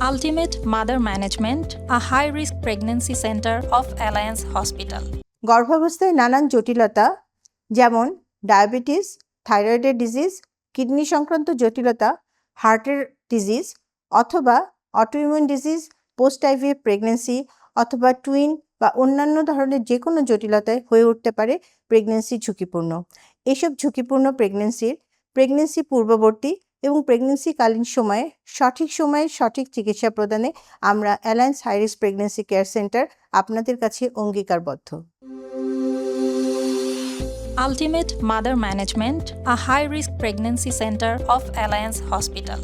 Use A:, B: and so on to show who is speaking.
A: Ultimate Mother Management, a high-risk pregnancy center of Alliance Hospital.
B: গর্ভাবস্থায় নানান জটিলতা যেমন ডায়াবেটিস, থাইরয়েডের ডিজিজ, কিডনি সংক্রান্ত জটিলতা, হার্টের ডিজিজ অথবা autoimmune disease, post IVF pregnancy অথবা টুইন বা অন্যান্য ধরনের যে কোনো জটিলতায় হয়ে উঠতে পারে প্রেগনেন্সি ঝুঁকিপূর্ণ। এসব ঝুঁকিপূর্ণ প্রেগনেন্সি পূর্ববর্তী এবং প্রেগনেন্সিকালীন সময়ে সঠিক চিকিৎসা প্রদানে আমরা alliance high risk pregnancy care centre আপনাদের কাছে অঙ্গীকারবদ্ধ।
A: Ultimate Mother Management, a high-risk pregnancy center of Alliance Hospital.